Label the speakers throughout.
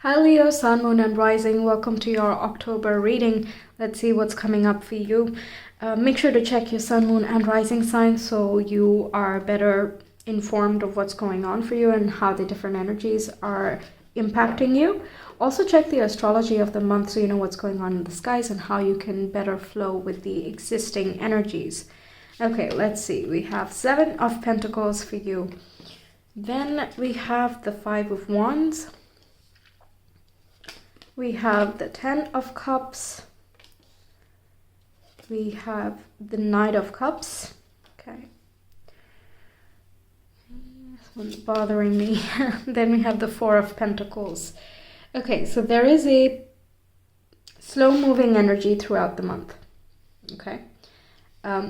Speaker 1: Hi Leo, Sun, Moon and Rising. Welcome to your October reading. Let's see what's coming up for you. Make sure to check your Sun, Moon and Rising sign so you are better informed of what's going on for you and how the different energies are impacting you. Also check the astrology of the month so you know what's going on in the skies and how you can better flow with the existing energies. Okay, let's see. We have 7 of Pentacles for you. Then we have the 5 of Wands. We have the 10 of Cups. We have the Knight of Cups. Okay. This one's bothering me. Then we have the 4 of Pentacles. Okay, so there is a slow-moving energy throughout the month. Okay.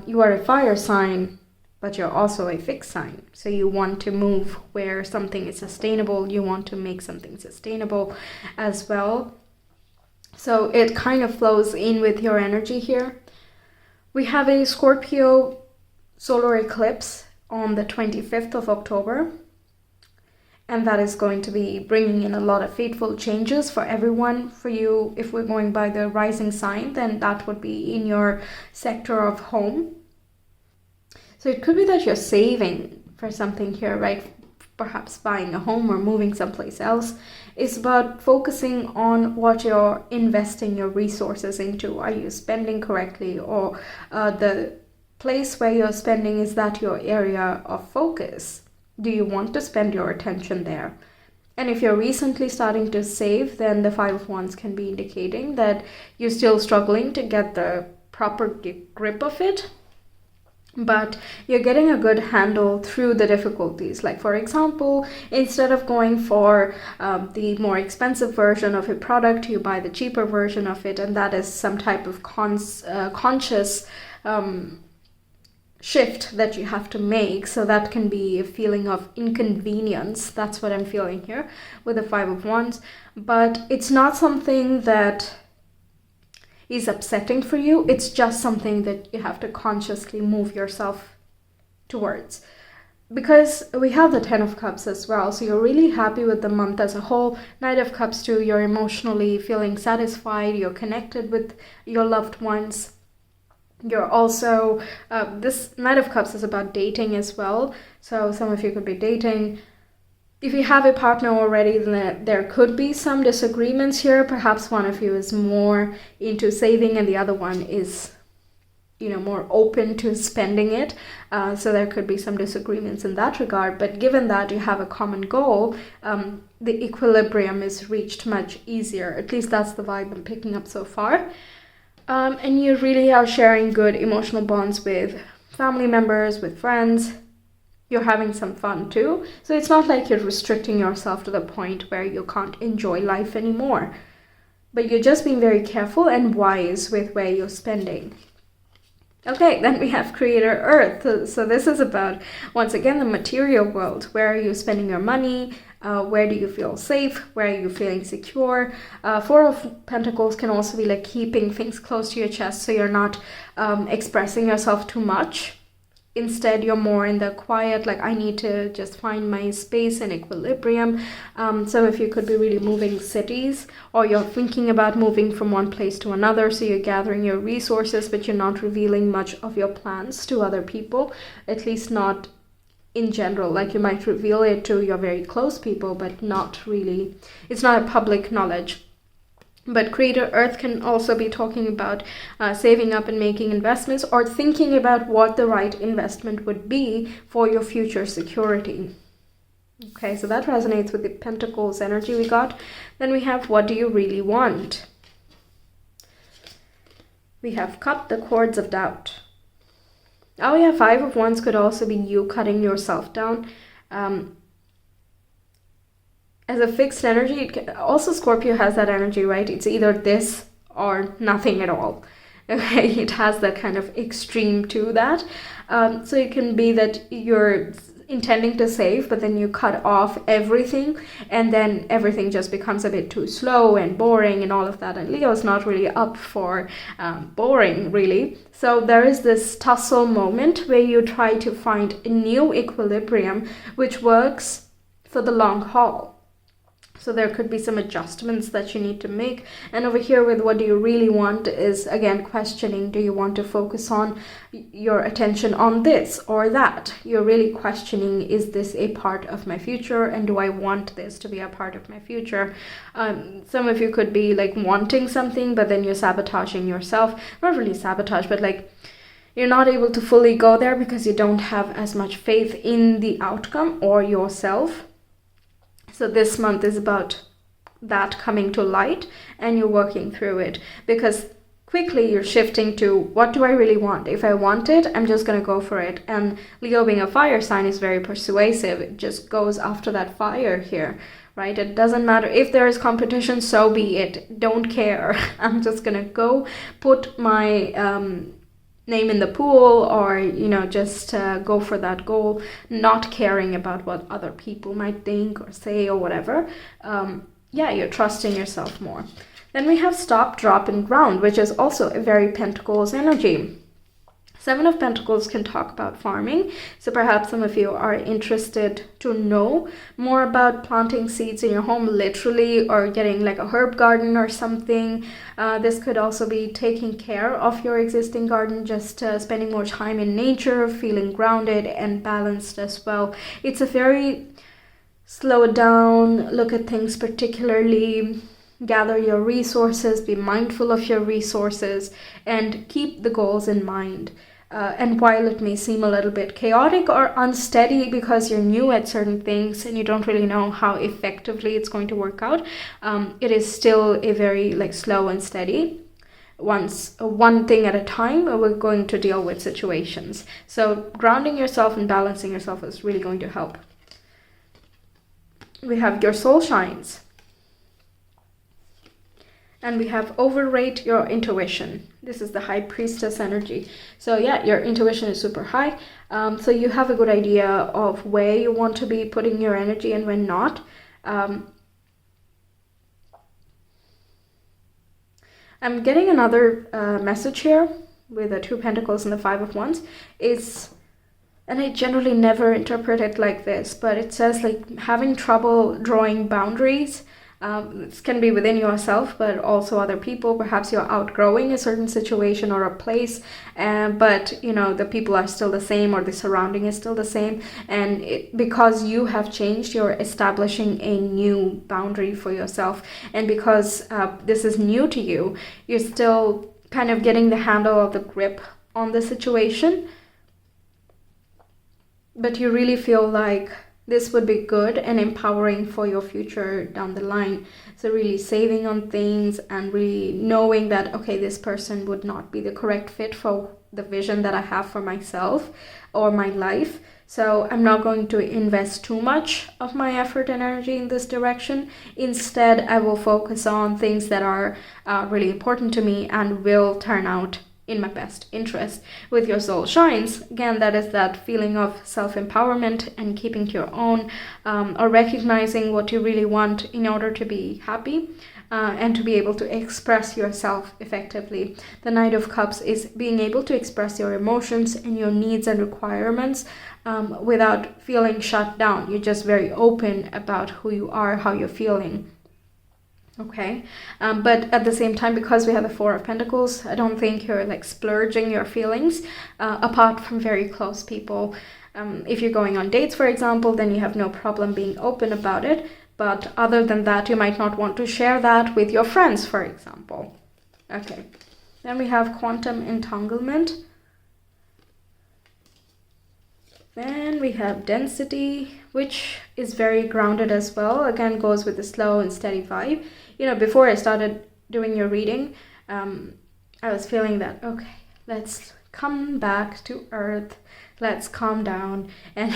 Speaker 1: You are a fire sign, but you're also a fixed sign. So you want to move where something is sustainable. You want to make something sustainable as well. So it kind of flows in with your energy here. We have a Scorpio solar eclipse on the 25th of October. And that is going to be bringing in a lot of fateful changes for everyone. For you, if we're going by the rising sign, then that would be in your sector of home. So it could be that you're saving for something here, right? Perhaps buying a home or moving someplace else. It's about focusing on what you're investing your resources into. Are you spending correctly, or the place where you're spending, is that your area of focus? Do you want to spend your attention there? And if you're recently starting to save, then the 5 of Wands can be indicating that you're still struggling to get the proper grip of it. But you're getting a good handle through the difficulties. Like, for example, instead of going for the more expensive version of a product, you buy the cheaper version of it, and that is some type of conscious shift that you have to make. So that can be a feeling of inconvenience. That's what I'm feeling here with the 5 of Wands. But it's not something that is upsetting for you. It's just something that you have to consciously move yourself towards, because we have the 10 of Cups as well. So you're really happy with the month as a whole. Knight of Cups too, you're emotionally feeling satisfied, you're connected with your loved ones. You're also this Knight of Cups is about dating as well. So some of you could be dating. If you have a partner already, then there could be some disagreements here. Perhaps one of you is more into saving and the other one is, more open to spending it. So there could be some disagreements in that regard. But given that you have a common goal, the equilibrium is reached much easier. At least that's the vibe I'm picking up so far. And you really are sharing good emotional bonds with family members, with friends. You're having some fun too. So it's not like you're restricting yourself to the point where you can't enjoy life anymore. But you're just being very careful and wise with where you're spending. Okay, then we have Creator Earth. So this is about, once again, the material world. Where are you spending your money? Where do you feel safe? Where are you feeling secure? 4 of Pentacles can also be like keeping things close to your chest so you're not expressing yourself too much. Instead, you're more in the quiet, like, I need to just find my space and equilibrium. Some of you could be really moving cities, or you're thinking about moving from one place to another. So you're gathering your resources, but you're not revealing much of your plans to other people, at least not in general. Like, you might reveal it to your very close people, but not really. It's not a public knowledge. But Creator Earth can also be talking about saving up and making investments, or thinking about what the right investment would be for your future security. Okay, so that resonates with the Pentacles energy we got. Then we have, what do you really want? We have cut the cords of doubt. Oh yeah, 5 of Wands could also be you cutting yourself down. As a fixed energy, also Scorpio has that energy, right? It's either this or nothing at all. Okay, it has that kind of extreme to that. So it can be that you're intending to save, but then you cut off everything, and then everything just becomes a bit too slow and boring and all of that. And Leo's not really up for boring, really. So there is this tussle moment where you try to find a new equilibrium which works for the long haul. So there could be some adjustments that you need to make. And over here with what do you really want is, again, questioning. Do you want to focus on your attention on this or that? You're really questioning, is this a part of my future? And do I want this to be a part of my future? Some of you could be like wanting something, but then you're sabotaging yourself. Not really sabotage, but like you're not able to fully go there because you don't have as much faith in the outcome or yourself. So this month is about that coming to light, and you're working through it, because quickly you're shifting to, what do I really want? If I want it, I'm just going to go for it. And Leo, being a fire sign, is very persuasive. It just goes after that fire here, right? It doesn't matter if there is competition, so be it. Don't care. I'm just going to go put my name in the pool, or just go for that goal, not caring about what other people might think or say or whatever. You're trusting yourself more. Then we have stop, drop, and ground, which is also a very Pentacles energy. Seven of Pentacles can talk about farming, so perhaps some of you are interested to know more about planting seeds in your home, literally, or getting like a herb garden or something. This could also be taking care of your existing garden, just spending more time in nature, feeling grounded and balanced as well. It's a very slow down, look at things particularly, gather your resources, be mindful of your resources, and keep the goals in mind. And while it may seem a little bit chaotic or unsteady because you're new at certain things and you don't really know how effectively it's going to work out, it is still a very slow and steady. One thing at a time, we're going to deal with situations. So grounding yourself and balancing yourself is really going to help. We have your soul shines. And we have overrate your intuition. This is the High Priestess energy. So your intuition is super high. So you have a good idea of where you want to be putting your energy and when not. I'm getting another message here with the Two Pentacles and the Five of Wands. And I generally never interpret it like this, but it says having trouble drawing boundaries. This can be within yourself, but also other people. Perhaps you're outgrowing a certain situation or a place, but the people are still the same, or the surrounding is still the same. And because you have changed, you're establishing a new boundary for yourself. And because this is new to you, you're still kind of getting the handle of the grip on the situation. But you really feel like this would be good and empowering for your future down the line. So really saving on things and really knowing that, okay, this person would not be the correct fit for the vision that I have for myself or my life. So I'm not going to invest too much of my effort and energy in this direction. Instead, I will focus on things that are really important to me and will turn out in my best interest. With your soul shines, again, that is that feeling of self-empowerment and keeping to your own, or recognizing what you really want in order to be happy and to be able to express yourself effectively. The Knight of Cups is being able to express your emotions and your needs and requirements without feeling shut down. You're just very open about who you are, how you're feeling. Okay, but at the same time, because we have the Four of Pentacles, I don't think you're splurging your feelings apart from very close people. If you're going on dates, for example, then you have no problem being open about it. But other than that, you might not want to share that with your friends, for example. Okay, then we have quantum entanglement. Then we have density, which is very grounded as well. Again, goes with the slow and steady vibe. Before I started doing your reading, I was feeling that, okay, let's come back to earth. Let's calm down, and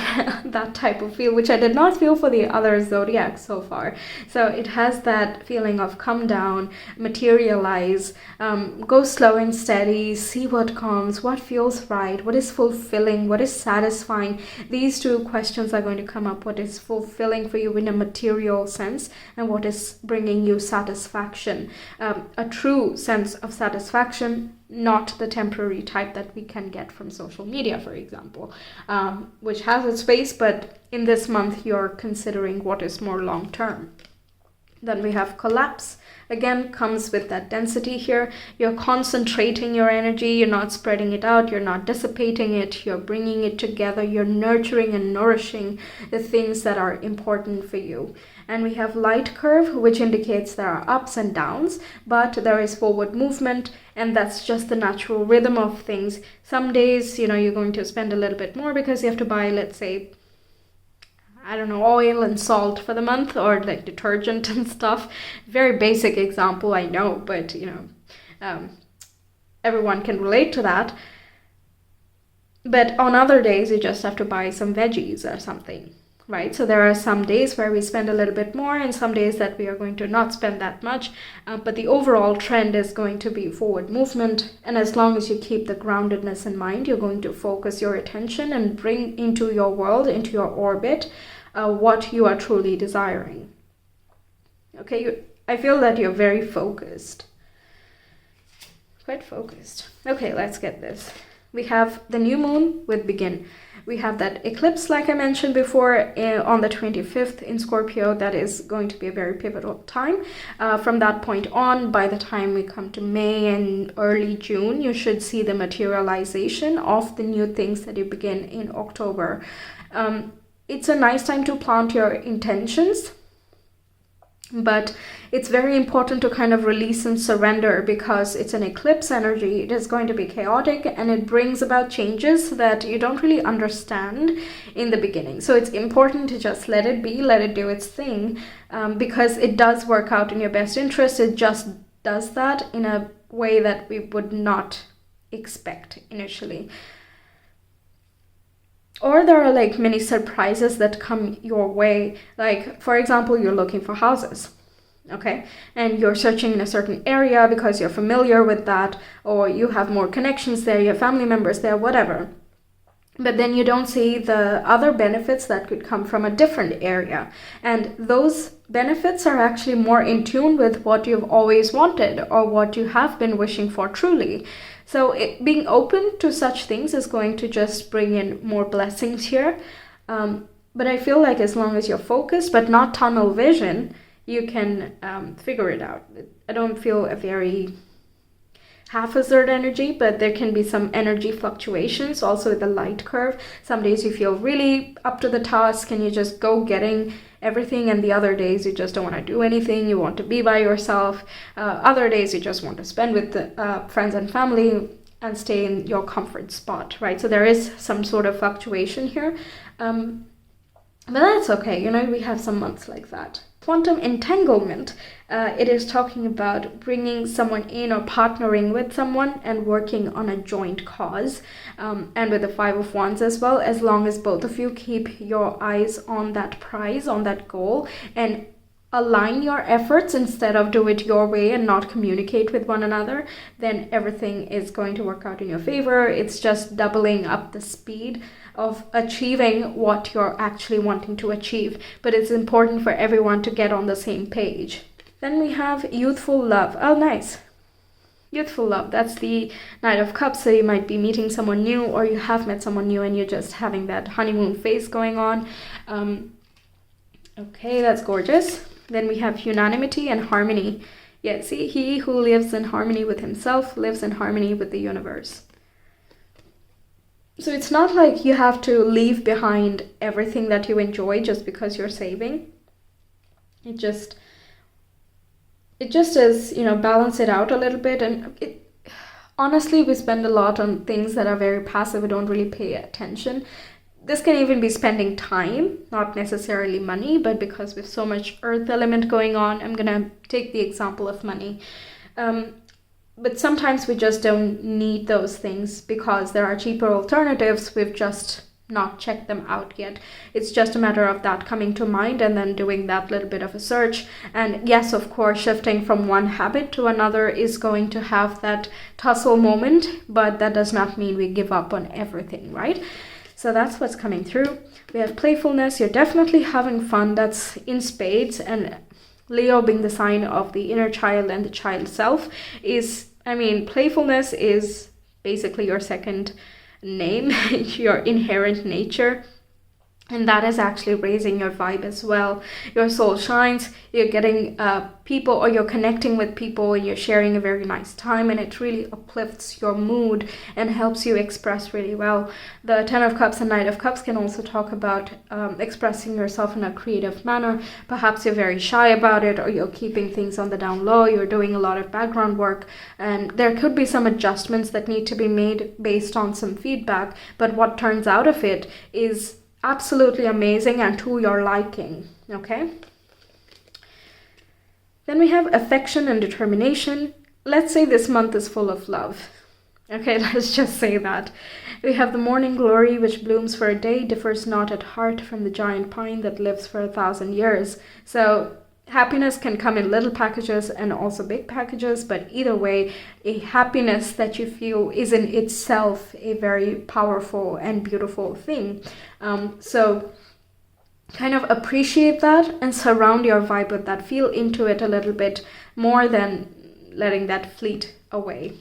Speaker 1: that type of feel, which I did not feel for the other zodiac so far. So it has that feeling of come down, materialize, go slow and steady, see what comes, what feels right, what is fulfilling, what is satisfying. These two questions are going to come up. What is fulfilling for you in a material sense, and what is bringing you satisfaction? A true sense of satisfaction, not the temporary type that we can get from social media, for example, which has its space, but in this month you're considering what is more long term. Then we have collapse. Again, comes with that density here. You're concentrating your energy. You're not spreading it out. You're not dissipating it. You're bringing it together. You're nurturing and nourishing the things that are important for you. And we have light curve, which indicates there are ups and downs, but there is forward movement, and that's just the natural rhythm of things. Some days, you're going to spend a little bit more because you have to buy, let's say, I don't know, oil and salt for the month, or like detergent and stuff. Very basic example, I know, but everyone can relate to that. But on other days, you just have to buy some veggies or something, right? So there are some days where we spend a little bit more, and some days that we are going to not spend that much. But the overall trend is going to be forward movement. And as long as you keep the groundedness in mind, you're going to focus your attention and bring into your world, into your orbit, what you are truly desiring. Okay, I feel that you're very focused. Quite focused. Okay, let's get this. We have the new moon with begin. We have that eclipse, like I mentioned before, on the 25th in Scorpio. That is going to be a very pivotal time. From that point on, by the time we come to May and early June, you should see the materialization of the new things that you begin in October. It's a nice time to plant your intentions, but it's very important to kind of release and surrender, because it's an eclipse energy. It is going to be chaotic, and it brings about changes that you don't really understand in the beginning. So it's important to just let it be, let it do its thing, because it does work out in your best interest. It just does that in a way that we would not expect initially. Or there are like many surprises that come your way. Like, for example, you're looking for houses, okay? And you're searching in a certain area because you're familiar with that, or you have more connections there, you have family members there, whatever. But then you don't see the other benefits that could come from a different area. And those benefits are actually more in tune with what you've always wanted, or what you have been wishing for truly. So being open to such things is going to just bring in more blessings here. But I feel like as long as you're focused, but not tunnel vision, you can figure it out. I don't feel a very haphazard energy, but there can be some energy fluctuations also with the light curve. Some days you feel really up to the task and you just go getting everything, and the other days you just don't want to do anything, you want to be by yourself. Other days you just want to spend with friends and family and stay in your comfort spot, right? So there is some sort of fluctuation here, but that's okay. We have some months like that. Quantum entanglement, it is talking about bringing someone in or partnering with someone and working on a joint cause, and with the Five of Wands as well, as long as both of you keep your eyes on that prize, on that goal, and align your efforts instead of do it your way and not communicate with one another, then everything is going to work out in your favor. It's just doubling up the speed of achieving what you're actually wanting to achieve. But it's important for everyone to get on the same page. Then we have youthful love. Oh, nice. Youthful love. That's the Knight of Cups. So you might be meeting someone new, or you have met someone new and you're just having that honeymoon phase going on. Okay, that's gorgeous. Then we have unanimity and harmony. Yeah, see, he who lives in harmony with himself lives in harmony with the universe. So it's not like you have to leave behind everything that you enjoy just because you're saving. It just is, balance it out a little bit. And honestly, we spend a lot on things that are very passive. We don't really pay attention. This can even be spending time, not necessarily money, but because with so much earth element going on, I'm going to take the example of money. But sometimes we just don't need those things because there are cheaper alternatives. We've just not checked them out yet. It's just a matter of that coming to mind and then doing that little bit of a search. And yes, of course, shifting from one habit to another is going to have that tussle moment, but that does not mean we give up on everything, right? So that's what's coming through. We have playfulness. You're definitely having fun. That's in spades. And Leo, being the sign of the inner child and the child self, playfulness is basically your second name, your inherent nature. And that is actually raising your vibe as well. Your soul shines, you're getting people, or you're connecting with people, and you're sharing a very nice time, and it really uplifts your mood and helps you express really well. The Ten of Cups and Knight of Cups can also talk about expressing yourself in a creative manner. Perhaps you're very shy about it, or you're keeping things on the down low, you're doing a lot of background work, and there could be some adjustments that need to be made based on some feedback, but what turns out of it is absolutely amazing and to your liking. Okay, then we have affection and determination. Let's say this month is full of love. Okay, let's just say that. We have the morning glory, which blooms for a day, differs not at heart from the giant pine that lives for 1,000 years. So happiness can come in little packages and also big packages, but either way, a happiness that you feel is in itself a very powerful and beautiful thing. So kind of appreciate that and surround your vibe with that. Feel into it a little bit more than letting that fleet away.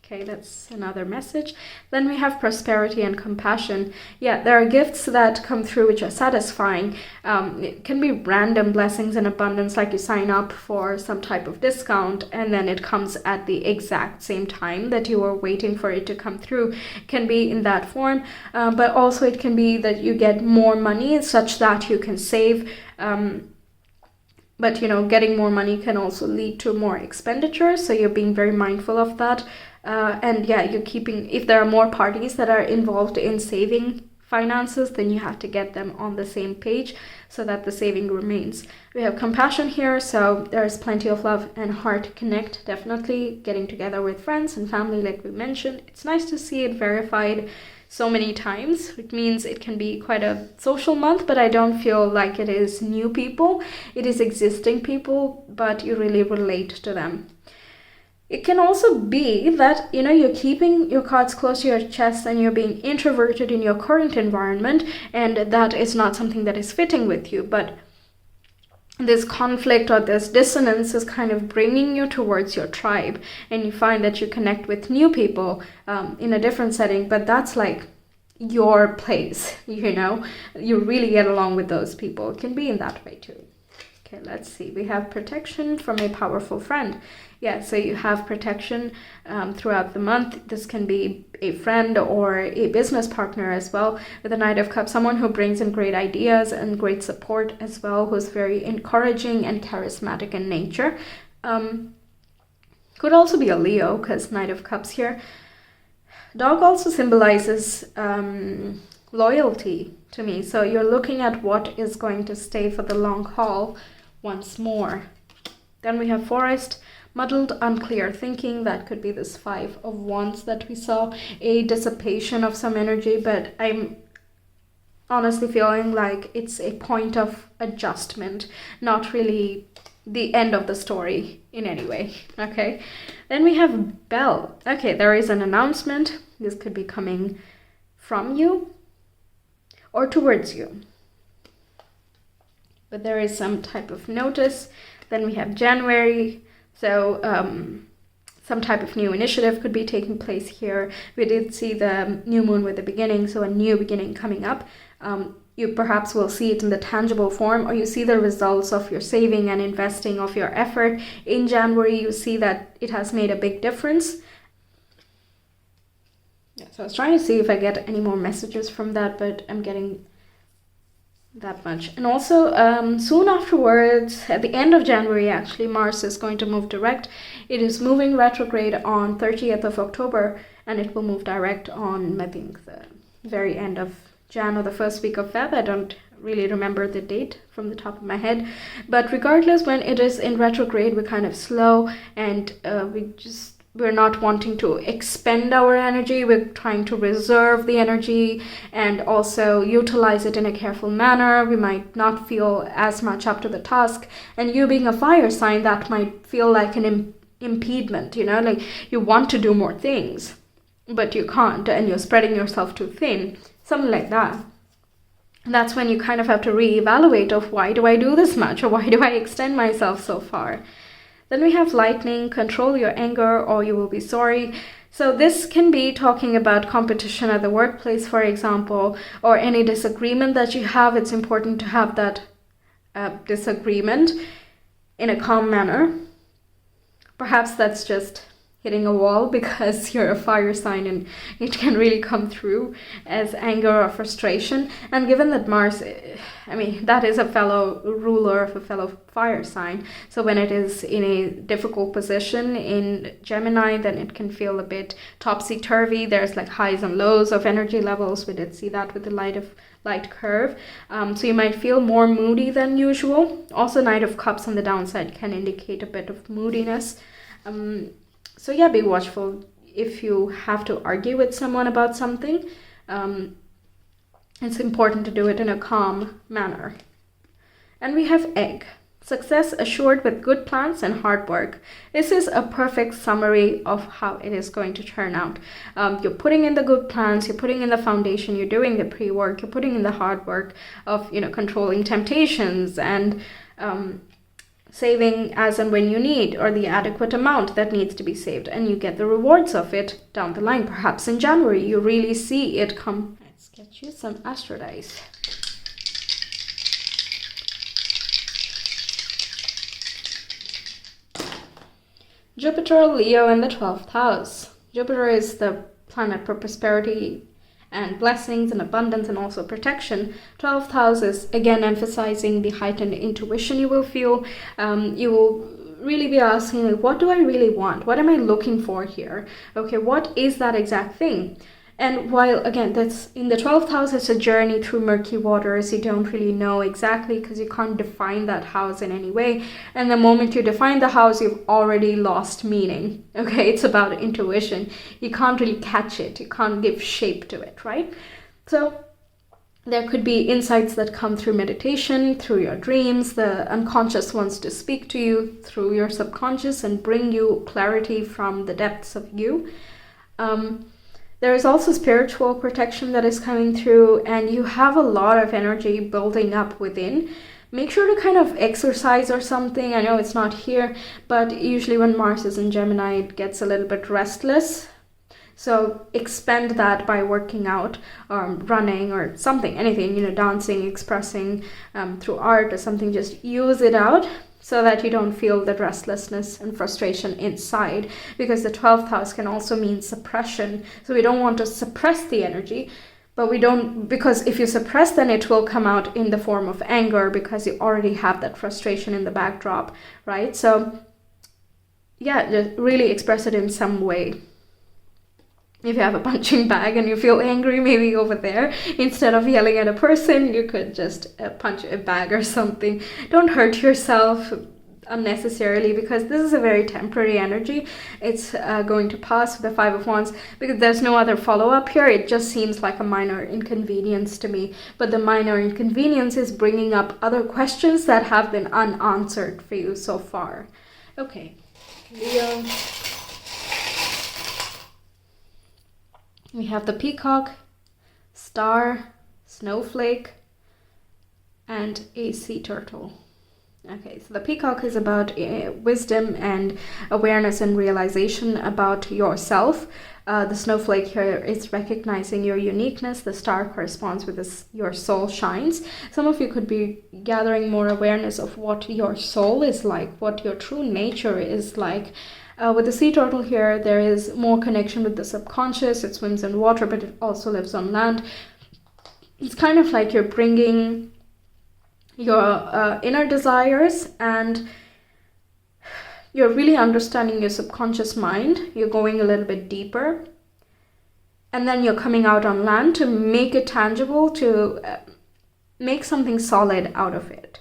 Speaker 1: Okay, that's another message. Then we have prosperity and compassion. Yeah, there are gifts that come through which are satisfying. It can be random blessings and abundance, like you sign up for some type of discount and then it comes at the exact same time that you were waiting for it to come through. It can be in that form, but also it can be that you get more money such that you can save. But getting more money can also lead to more expenditure, so you're being very mindful of that. And yeah, you're keeping, if there are more parties that are involved in saving finances, then you have to get them on the same page so that the saving remains. We have compassion here, so there's plenty of love and heart connect, definitely getting together with friends and family like we mentioned. It's nice to see it verified so many times. It means it can be quite a social month, but I don't feel like it is new people. It is existing people, but you really relate to them. It can also be that, you're keeping your cards close to your chest and you're being introverted in your current environment, and that is not something that is fitting with you. But this conflict or this dissonance is kind of bringing you towards your tribe, and you find that you connect with new people in a different setting, but that's like your place, you really get along with those people. It can be in that way too. Okay, let's see. We have protection from a powerful friend. Yeah, so you have protection throughout the month. This can be a friend or a business partner as well. With the Knight of Cups, someone who brings in great ideas and great support as well, who's very encouraging and charismatic in nature. Could also be a Leo, because Knight of Cups here. Dog also symbolizes loyalty to me. So you're looking at what is going to stay for the long haul once more. Then we have forest, muddled, unclear thinking. That could be this 5 of Wands that we saw, a dissipation of some energy, but I'm honestly feeling like it's a point of adjustment, not really the end of the story in any way. Okay, then we have bell. Okay, there is an announcement. This could be coming from you or towards you, but there is some type of notice. Then we have January, so some type of new initiative could be taking place here. We did see the new moon with the beginning, so a new beginning coming up. You perhaps will see it in the tangible form, or you see the results of your saving and investing of your effort. In January, you see that it has made a big difference. Yeah, so I was trying to see if I get any more messages from that, but I'm getting that much. And also soon afterwards, at the end of January actually, Mars is going to move direct. It is moving retrograde on 30th of October, and it will move direct on, I think, the very end of Jan or the first week of Feb. I don't really remember the date from the top of my head, but regardless, when it is in retrograde, we're kind of slow, and we're not wanting to expend our energy. We're trying to reserve the energy and also utilize it in a careful manner. We might not feel as much up to the task. And you being a fire sign, that might feel like an impediment, like you want to do more things, but you can't, and you're spreading yourself too thin, something like that. And that's when you kind of have to reevaluate of, why do I do this much, or why do I extend myself so far? Then we have lightning, control your anger or you will be sorry. So this can be talking about competition at the workplace, for example, or any disagreement that you have. It's important to have that disagreement in a calm manner. Perhaps that's just hitting a wall because you're a fire sign and it can really come through as anger or frustration. And given that Mars, I mean, that is a fellow ruler of a fellow fire sign. So when it is in a difficult position in Gemini, then it can feel a bit topsy-turvy. There's like highs and lows of energy levels. We did see that with the light curve. So you might feel more moody than usual. Also, Knight of Cups on the downside can indicate a bit of moodiness. So yeah, be watchful if you have to argue with someone about something. It's important to do it in a calm manner. And we have Egg. Success assured with good plans and hard work. This is a perfect summary of how it is going to turn out. You're putting in the good plans, you're putting in the foundation, you're doing the pre-work, you're putting in the hard work of, controlling temptations and saving as and when you need, or the adequate amount that needs to be saved, and you get the rewards of it down the line. Perhaps in January you really see it come. Let's get you some astro dice. Jupiter, Leo in the 12th house. Jupiter is the planet for prosperity and blessings and abundance and also protection. 12th house is again emphasizing the heightened intuition you will feel. You will really be asking, like, what do I really want? What am I looking for here? Okay, what is that exact thing? And while, again, that's in the 12th house, it's a journey through murky waters. You don't really know exactly because you can't define that house in any way. And the moment you define the house, you've already lost meaning. Okay, it's about intuition. You can't really catch it. You can't give shape to it, right? So there could be insights that come through meditation, through your dreams. The unconscious wants to speak to you through your subconscious and bring you clarity from the depths of you. There is also spiritual protection that is coming through, and you have a lot of energy building up within. Make sure to kind of exercise or something. I know it's not here, but usually when Mars is in Gemini, it gets a little bit restless. So expend that by working out or running or something, anything, dancing, expressing through art or something. Just use it out so that you don't feel the restlessness and frustration inside, because the 12th house can also mean suppression. So we don't want to suppress the energy, but because if you suppress, then it will come out in the form of anger because you already have that frustration in the backdrop, right? So yeah, just really express it in some way. If you have a punching bag and you feel angry, maybe over there, instead of yelling at a person, you could just punch a bag or something. Don't hurt yourself unnecessarily, because this is a very temporary energy. It's going to pass with the 5 of Wands, because there's no other follow-up here. It just seems like a minor inconvenience to me. But the minor inconvenience is bringing up other questions that have been unanswered for you so far. Okay, Leo. We have the Peacock, Star, Snowflake, and a Sea Turtle. Okay, so the Peacock is about wisdom and awareness and realization about yourself. The Snowflake here is recognizing your uniqueness. The Star corresponds with your soul shines. Some of you could be gathering more awareness of what your soul is like, what your true nature is like. With the Sea Turtle here, there is more connection with the subconscious. It swims in water, but it also lives on land. It's kind of like you're bringing your inner desires, and you're really understanding your subconscious mind. You're going a little bit deeper, and then you're coming out on land to make it tangible, to make something solid out of it.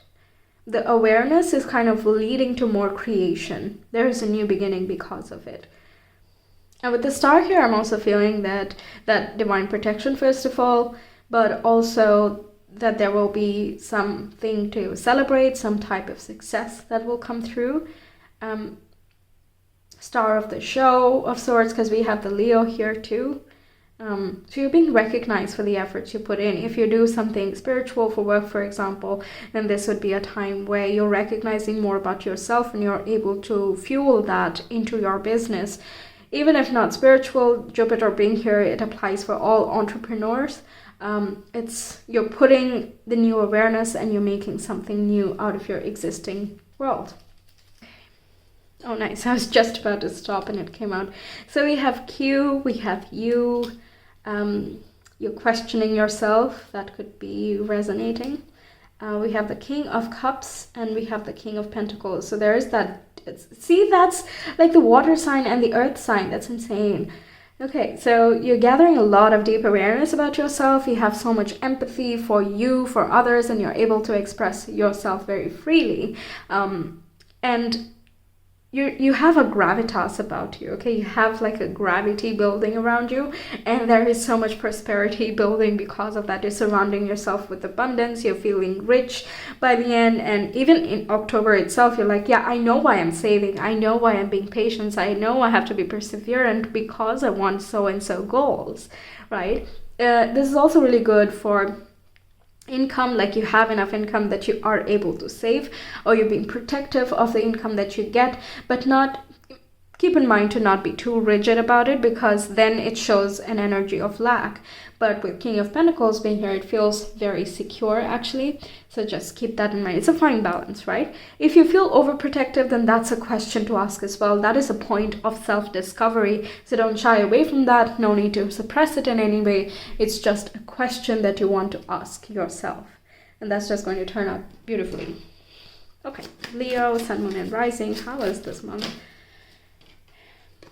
Speaker 1: The awareness is kind of leading to more creation. There is a new beginning because of it. And with the Star here, I'm also feeling that divine protection, first of all, but also that there will be something to celebrate, some type of success that will come through. Star of the show of sorts, because we have the Leo here too. So you're being recognized for the efforts you put in. If you do something spiritual for work, for example, then this would be a time where you're recognizing more about yourself and you're able to fuel that into your business. Even if not spiritual, Jupiter being here, it applies for all entrepreneurs. You're putting the new awareness and you're making something new out of your existing world. Oh, nice. I was just about to stop and it came out. So we have Q, we have you. You're questioning yourself. That could be resonating. We have the King of Cups and we have the King of Pentacles. So there is that. See, that's like the water sign and the earth sign. That's insane. Okay, so you're gathering a lot of deep awareness about yourself. You have so much empathy for you, for others, and you're able to express yourself very freely. And you have a gravitas about you, okay? You have like a gravity building around you, and there is so much prosperity building because of that. You're surrounding yourself with abundance. You're feeling rich by the end, and even in October itself, you're like, yeah, I know why I'm saving. I know why I'm being patient. I know I have to be perseverant because I want so-and-so goals, right? This is also really good for income, like you have enough income that you are able to save, or you're being protective of the income that you get, but not keep in mind to not be too rigid about it, because then it shows an energy of lack. But with King of Pentacles being here, it feels very secure actually. So just keep that in mind. It's a fine balance, right? If you feel overprotective, then that's a question to ask as well. That is a point of self-discovery. So don't shy away from that. No need to suppress it in any way. It's just a question that you want to ask yourself. And that's just going to turn out beautifully. Okay, Leo, Sun, Moon, and Rising. How is this month?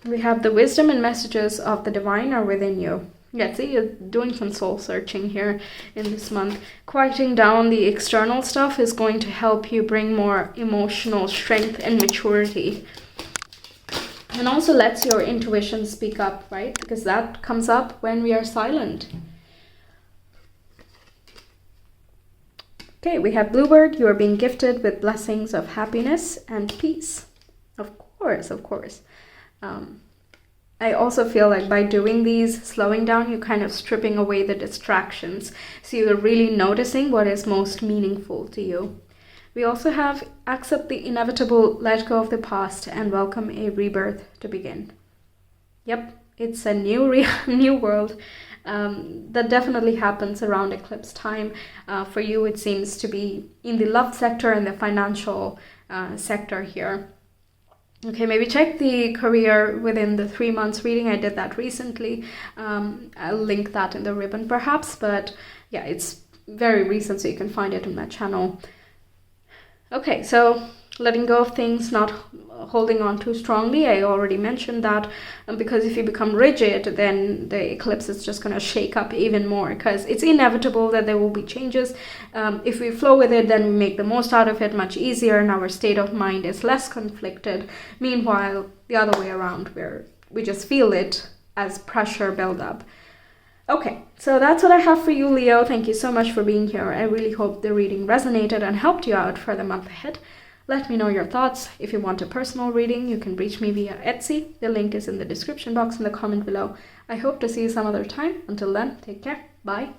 Speaker 1: We have the wisdom and messages of the divine are within you. Yeah, see, you're doing some soul searching here in this month. Quieting down the external stuff is going to help you bring more emotional strength and maturity. And also lets your intuition speak up, right? Because that comes up when we are silent. Okay, we have Bluebird. You are being gifted with blessings of happiness and peace. Of course, of course. I also feel like by doing these, slowing down, you're kind of stripping away the distractions. So you're really noticing what is most meaningful to you. We also have accept the inevitable, let go of the past, and welcome a rebirth to begin. Yep, it's a new world. That definitely happens around eclipse time. For you, it seems to be in the love sector and the financial sector here. Okay, maybe check the career within the 3 months reading. I did that recently. I'll link that in the ribbon perhaps, but yeah, it's very recent, so you can find it on my channel. Okay, so letting go of things, not holding on too strongly. I already mentioned that, because if you become rigid, then the eclipse is just going to shake up even more, because it's inevitable that there will be changes. If we flow with it, then we make the most out of it much easier, and our state of mind is less conflicted. Meanwhile, the other way around, where we just feel it as pressure build up. Okay, so that's what I have for you, Leo. Thank you so much for being here. I really hope the reading resonated and helped you out for the month ahead. Let me know your thoughts. If you want a personal reading, you can reach me via Etsy. The link is in the description box in the comment below. I hope to see you some other time. Until then, take care. Bye.